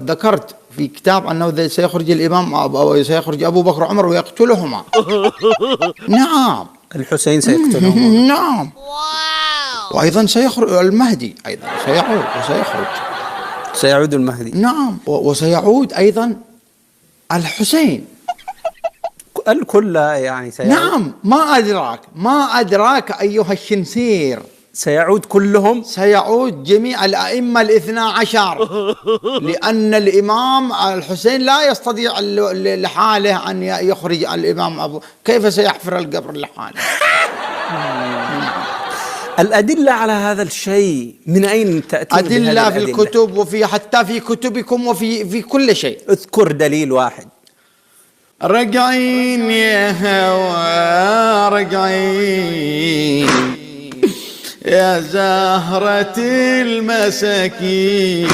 ذكرت في كتاب أنه سيخرج الإمام أو سيخرج أبو بكر وعمر ويقتلهما. نعم. الحسين سيقتلهما. نعم. وأيضا سيخرج المهدي، أيضا سيعود وسيخرج. سيعود المهدي. نعم. وسيعود أيضا الحسين. الكل يعني سيعود. نعم. ما أدراك أيها الشنسير. سيعود كلهم. سيعود جميع الأئمة ال12، لأن الإمام الحسين لا يستطيع لحاله أن يخرج الإمام كيف سيحفر القبر لحاله؟ الأدلة على هذا الشيء من أين تأتي؟ أدلة في الكتب، وفي حتى في كتبكم، وفي كل شيء. اذكر دليل واحد. رجعين يا هوا رجعين يا زهرة المساكين.